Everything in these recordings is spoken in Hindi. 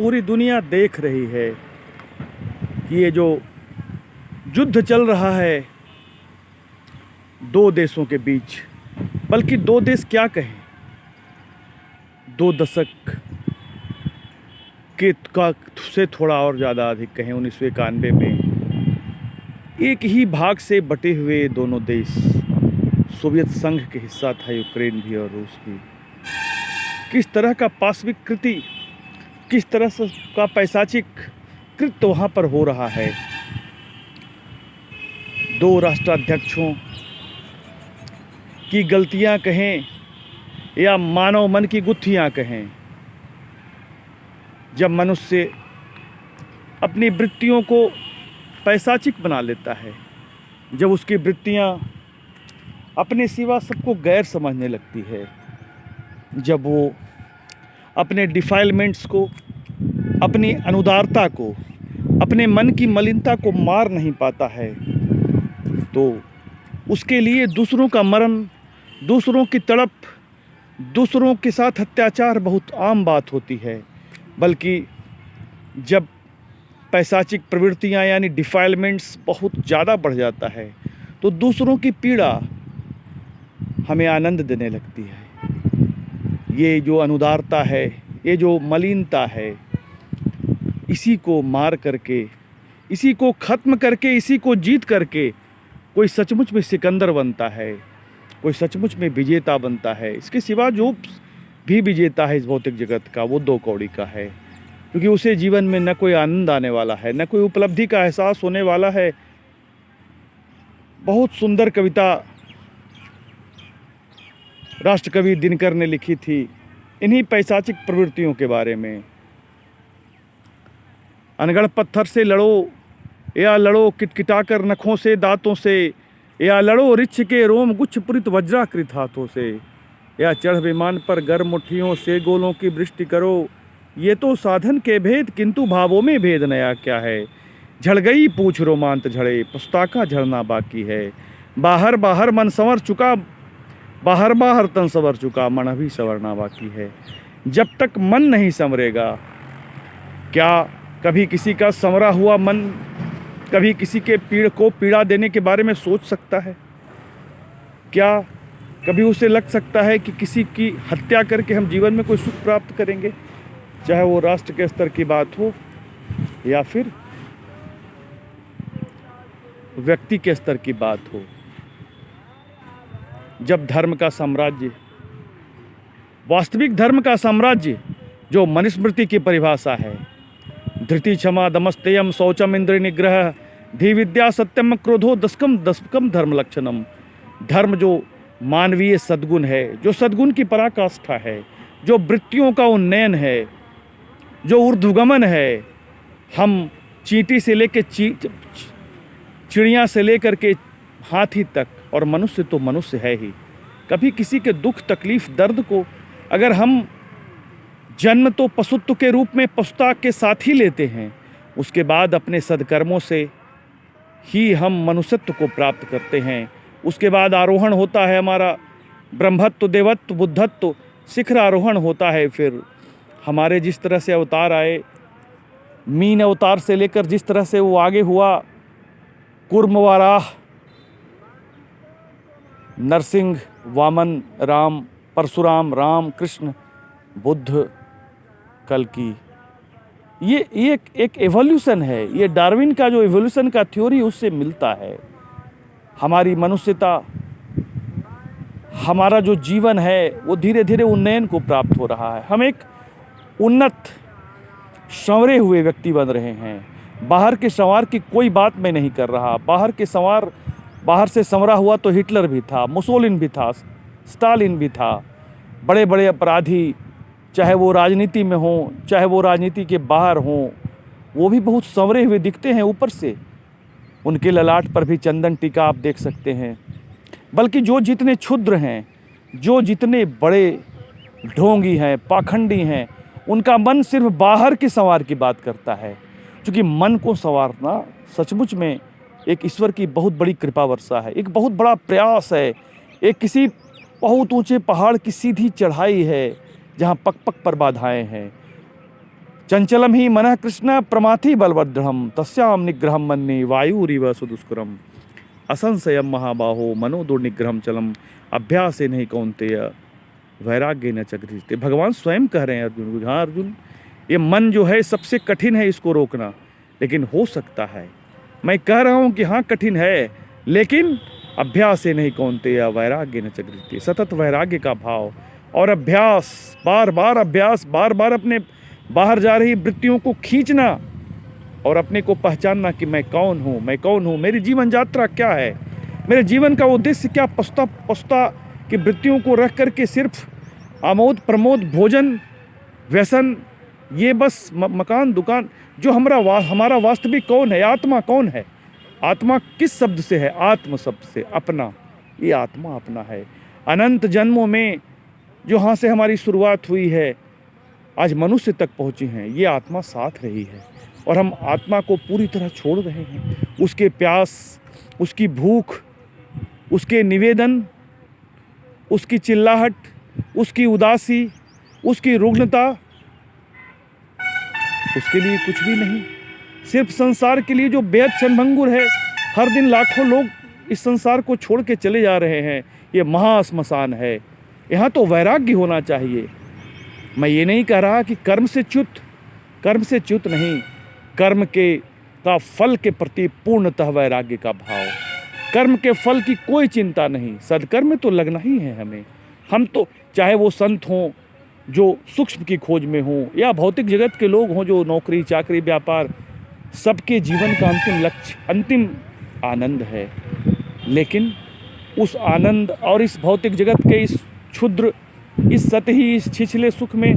पूरी दुनिया देख रही है कि ये जो युद्ध चल रहा है दो देशों के बीच, बल्कि दो देश क्या कहें, 2 दशक के का से थोड़ा और ज़्यादा अधिक कहें, 1991 में एक ही भाग से बटे हुए दोनों देश, सोवियत संघ के हिस्सा था यूक्रेन भी और रूस भी। किस तरह का पाशविक कृति, किस तरह से का पैशाचिक कृत्य वहाँ पर हो रहा है। 2 राष्ट्राध्यक्षों की गलतियाँ कहें या मानव मन की गुत्थियाँ कहें, जब मनुष्य अपनी वृत्तियों को पैशाचिक बना लेता है, जब उसकी वृत्तियाँ अपने सिवा सबको गैर समझने लगती है, जब वो अपने डिफाइलमेंट्स को, अपनी अनुदारता को, अपने मन की मलिनता को मार नहीं पाता है, तो उसके लिए दूसरों का मरण, दूसरों की तड़प, दूसरों के साथ अत्याचार बहुत आम बात होती है। बल्कि जब पैशाचिक प्रवृत्तियाँ यानी डिफाइलमेंट्स बहुत ज़्यादा बढ़ जाता है तो दूसरों की पीड़ा हमें आनंद देने लगती है। ये जो अनुदारता है, ये जो मलिनता है, इसी को मार करके, इसी को ख़त्म करके, इसी को जीत करके कोई सचमुच में सिकंदर बनता है, कोई सचमुच में विजेता बनता है। इसके सिवा जो भी विजेता है इस भौतिक जगत का, वो 2 कौड़ी का है, क्योंकि उसे जीवन में न कोई आनंद आने वाला है, न कोई उपलब्धि का एहसास होने वाला है। बहुत सुंदर कविता राष्ट्रकवि दिनकर ने लिखी थी इन्हीं पैशाचिक प्रवृत्तियों के बारे में। अनगढ़ पत्थर से लड़ो या लड़ो किटकिटाकर नखों से, दांतों से, या लड़ो रिच्छ के रोम गुच्छ पुरित वज्राकृत हाथों से, या चढ़ विमान पर गर्म मुट्ठियों से गोलों की वृष्टि करो। ये तो साधन के भेद, किंतु भावों में भेद नया क्या है। झड़ गई पूछ रोमांत झड़े, पुस्ताका झड़ना बाकी है। बाहर बाहर मन संवर चुका, बाहर बाहर तन संवर चुका, मन अभी संवरना बाकी है। जब तक मन नहीं संवरेगा, क्या कभी किसी का संवरा हुआ मन कभी किसी के पीड़ा देने के बारे में सोच सकता है? क्या कभी उसे लग सकता है कि किसी की हत्या करके हम जीवन में कोई सुख प्राप्त करेंगे, चाहे वो राष्ट्र के स्तर की बात हो या फिर व्यक्ति के स्तर की बात हो। जब धर्म का साम्राज्य, वास्तविक धर्म का साम्राज्य जो मनुस्मृति की परिभाषा है, धृति क्षमा दमस्तेयम शौचम इंद्र निग्रह धी विद्या सत्यम क्रोधो दशकम धर्म लक्षणम, धर्म जो मानवीय सद्गुण है, जो सद्गुण की पराकाष्ठा है, जो वृत्तियों का उन्नयन है, जो ऊर्ध्वगमन है। हम चींटी से लेकर चिड़िया से लेकर के हाथी तक, और मनुष्य तो मनुष्य है ही। कभी किसी के दुख तकलीफ दर्द को अगर हम जन्म तो पशुत्व के रूप में पशुता के साथ ही लेते हैं, उसके बाद अपने सद्कर्मों से ही हम मनुष्यत्व को प्राप्त करते हैं। उसके बाद आरोहण होता है हमारा ब्रह्मत्व, देवत्व, बुद्धत्व, शिखर आरोहण होता है। फिर हमारे जिस तरह से अवतार आए, मीन अवतार से लेकर जिस तरह से वो आगे हुआ, कूर्म, वाराह, नरसिंह, वामन, राम, परशुराम, राम, कृष्ण, बुद्ध, कल्कि, ये एक एवोल्यूशन है। ये डार्विन का जो एवोल्यूशन का थ्योरी उससे मिलता है। हमारी मनुष्यता, हमारा जो जीवन है वो धीरे धीरे उन्नयन को प्राप्त हो रहा है। हम एक उन्नत संवरे हुए व्यक्ति बन रहे हैं। बाहर के संवार की कोई बात मैं नहीं कर रहा। बाहर से संवरा हुआ तो हिटलर भी था, मुसोलिन भी था, स्टालिन भी था। बड़े बड़े अपराधी, चाहे वो राजनीति में हों, चाहे वो राजनीति के बाहर हों, वो भी बहुत संवरे हुए दिखते हैं ऊपर से। उनके ललाट पर भी चंदन टीका आप देख सकते हैं। बल्कि जो जितने क्षुद्र हैं, जो जितने बड़े ढोंगी हैं, पाखंडी हैं, उनका मन सिर्फ बाहर के संवार की बात करता है। क्योंकि मन को संवारना सचमुच में एक ईश्वर की बहुत बड़ी कृपा वर्षा है, एक बहुत बड़ा प्रयास है। एक किसी बहुत ऊंचे पहाड़ की सीधी चढ़ाई है जहाँ पग पग पर बाधाएं हैं। चंचलम ही मनः कृष्ण प्रमाथि बलवदृढ़ तस्याम निग्रहम मन्ये वायुरिव सुदुष्करम असंशयम महाबाहो मनो दुर्निग्रहम चलम अभ्यासे नहीं कौन्तेय वैराग्य न चक्रिते। भगवान स्वयं कह रहे हैं अर्जुन को, हाँ अर्जुन, ये मन जो है सबसे कठिन है इसको रोकना, लेकिन हो सकता है। मैं कह रहा हूँ कि हाँ कठिन है, लेकिन अभ्यास से नहीं कौन्तेय वैराग्य न चक्रिते। सतत वैराग्य का भाव और अभ्यास, बार बार अभ्यास, बार बार अपने बाहर जा रही वृत्तियों को खींचना और अपने को पहचानना कि मैं कौन हूँ, मैं कौन हूँ, मेरी जीवन यात्रा क्या है, मेरे जीवन का उद्देश्य क्या। पछता की वृत्तियों को रख करके सिर्फ आमोद प्रमोद, भोजन, व्यसन, ये बस मकान दुकान, जो हमारा वास्तविक कौन है, आत्मा कौन है। आत्मा किस शब्द से है? आत्म शब्द से, अपना। ये आत्मा अपना है। अनंत जन्मों में जो यहाँ से हमारी शुरुआत हुई है, आज मनुष्य तक पहुँचे हैं, ये आत्मा साथ रही है और हम आत्मा को पूरी तरह छोड़ रहे हैं। उसके प्यास, उसकी भूख, उसके निवेदन, उसकी चिल्लाहट, उसकी उदासी, उसकी रुग्णता, उसके लिए कुछ भी नहीं। सिर्फ संसार के लिए जो बेहद क्षणभंगुर है। हर दिन लाखों लोग इस संसार को छोड़ के चले जा रहे हैं। ये महाश्मशान है। यहाँ तो वैराग्य होना चाहिए। मैं ये नहीं कह रहा कि कर्म से च्युत नहीं, कर्म का फल के प्रति पूर्णतः वैराग्य का भाव। कर्म के फल की कोई चिंता नहीं, सदकर्म में तो लगना ही है हमें। हम तो चाहे वो संत हों जो सूक्ष्म की खोज में हों, या भौतिक जगत के लोग हों जो नौकरी चाकरी व्यापार, सबके जीवन का अंतिम लक्ष्य, अंतिम आनंद है। लेकिन उस आनंद और इस भौतिक जगत के इस क्षुद्र, इस सतही, इस छिछले सुख में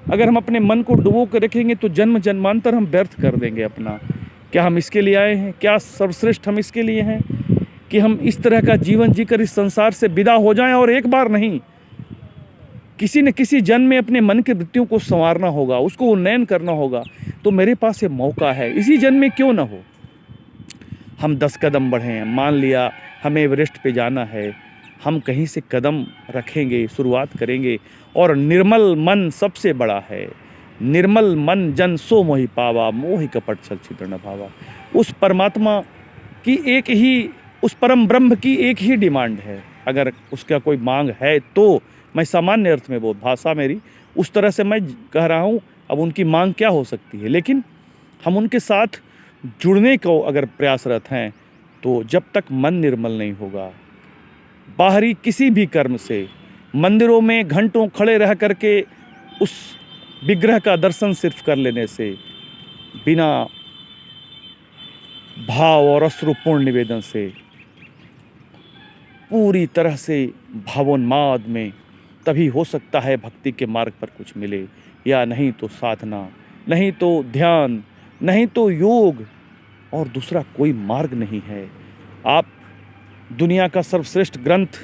अगर हम अपने मन को डुबो कर रखेंगे तो जन्म जन्मांतर हम व्यर्थ कर देंगे अपना। क्या हम इसके लिए आए हैं? क्या सर्वश्रेष्ठ हम इसके लिए हैं कि हम इस तरह का जीवन जीकर इस संसार से विदा हो जाएं? और एक बार नहीं, किसी न किसी जन्म में अपने मन की वृत्तियों को संवारना होगा, उसको उन्नयन करना होगा। तो मेरे पास ये मौका है, इसी जन्म में क्यों ना हो हम 10 कदम बढ़ें। मान लिया हमें एवरेस्ट पे जाना है, हम कहीं से कदम रखेंगे, शुरुआत करेंगे। और निर्मल मन सबसे बड़ा है। निर्मल मन जन सो मोहि पावा, मोहि कपट छल छिद्र न भावा। उस परमात्मा की एक ही, उस परम ब्रह्म की एक ही डिमांड है। अगर उसका कोई मांग है तो, मैं सामान्य अर्थ में, वो भाषा मेरी उस तरह से मैं कह रहा हूँ, अब उनकी मांग क्या हो सकती है। लेकिन हम उनके साथ जुड़ने को अगर प्रयासरत हैं तो जब तक मन निर्मल नहीं होगा, बाहरी किसी भी कर्म से, मंदिरों में घंटों खड़े रह करके उस विग्रह का दर्शन सिर्फ कर लेने से, बिना भाव और अश्रुपूर्ण निवेदन से, पूरी तरह से भावोन्माद में, तभी हो सकता है भक्ति के मार्ग पर कुछ मिले। या नहीं तो साधना, नहीं तो ध्यान, नहीं तो योग, और दूसरा कोई मार्ग नहीं है। आप दुनिया का सर्वश्रेष्ठ ग्रंथ,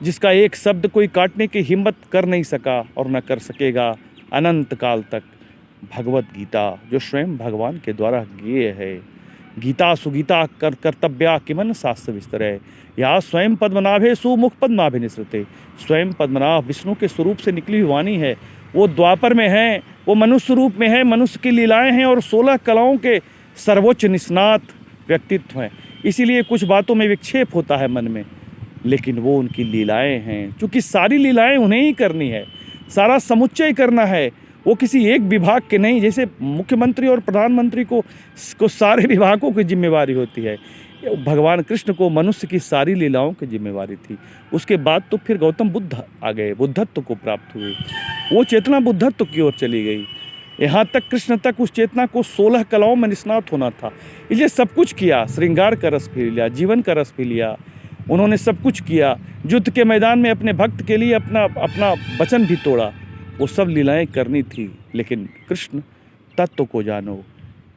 जिसका एक शब्द कोई काटने की हिम्मत कर नहीं सका और न कर सकेगा अनंत काल तक, भगवत गीता, जो स्वयं भगवान के द्वारा गेय है। गीता सुगीता कर कर्तव्या किमन शास्त्र विस्तर है, या स्वयं पद्मनाभे सुमुख पद्माभिनिसृते। स्वयं पद्मनाभ विष्णु के स्वरूप से निकली हुई वाणी है। वो द्वापर में है, वो मनुष्य रूप में है, मनुष्य की लीलाएं हैं और 16 कलाओं के सर्वोच्च निष्णात व्यक्तित्व हैं। इसीलिए कुछ बातों में विक्षेप होता है मन में, लेकिन वो उनकी लीलाएं हैं। क्योंकि सारी लीलाएं उन्हें ही करनी है, सारा समुच्चय करना है, वो किसी एक विभाग के नहीं। जैसे मुख्यमंत्री और प्रधानमंत्री को सारे विभागों की जिम्मेवारी होती है, भगवान कृष्ण को मनुष्य की सारी लीलाओं की जिम्मेवारी थी। उसके बाद तो फिर गौतम बुद्ध आ गए, बुद्धत्व को प्राप्त हुए, वो चेतना बुद्धत्व की ओर चली गई। यहाँ तक कृष्ण तक उस चेतना को 16 कलाओं में निष्णात होना था। इसलिए सब कुछ किया, श्रृंगार का रस पी लिया, जीवन का रस पी लिया, उन्होंने सब कुछ किया। युद्ध के मैदान में अपने भक्त के लिए अपना वचन भी तोड़ा। वो सब लीलाएं करनी थी। लेकिन कृष्ण तत्व को जानो,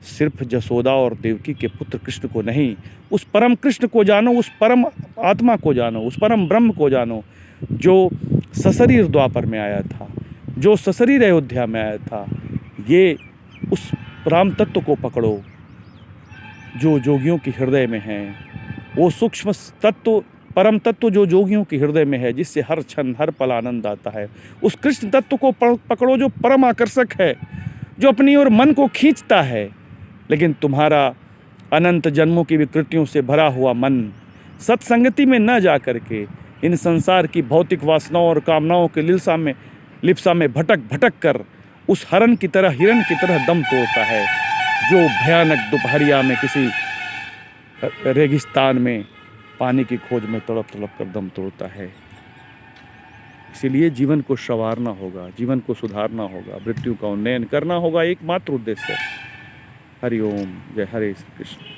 सिर्फ जसोदा और देवकी के पुत्र कृष्ण को नहीं, उस परम कृष्ण को जानो, उस परम आत्मा को जानो, उस परम ब्रह्म को जानो, जो सशरीर द्वापर में आया था, जो सशरीर अयोध्या में आया था। ये उस राम तत्व को पकड़ो जो जोगियों के हृदय में है, वो सूक्ष्म तत्व, परम तत्व जो जोगियों के हृदय में है, जिससे हर क्षण हर पल आनंद आता है। उस कृष्ण तत्व को पकड़ो जो परम आकर्षक है, जो अपनी ओर मन को खींचता है, लेकिन तुम्हारा अनंत जन्मों की विकृतियों से भरा हुआ मन सत्संगति में न जा करके इन संसार की भौतिक वासनाओं और कामनाओं के लिप्सा में भटक भटक कर उस हिरण की तरह दम तोड़ता है, जो भयानक दोपहरिया में किसी रेगिस्तान में पानी की खोज में तड़प तड़प कर दम तोड़ता है। इसीलिए जीवन को संवारना होगा, जीवन को सुधारना होगा, मृत्यु का उन्नयन करना होगा, एकमात्र उद्देश्य। हरि ओम, जय हरे कृष्ण।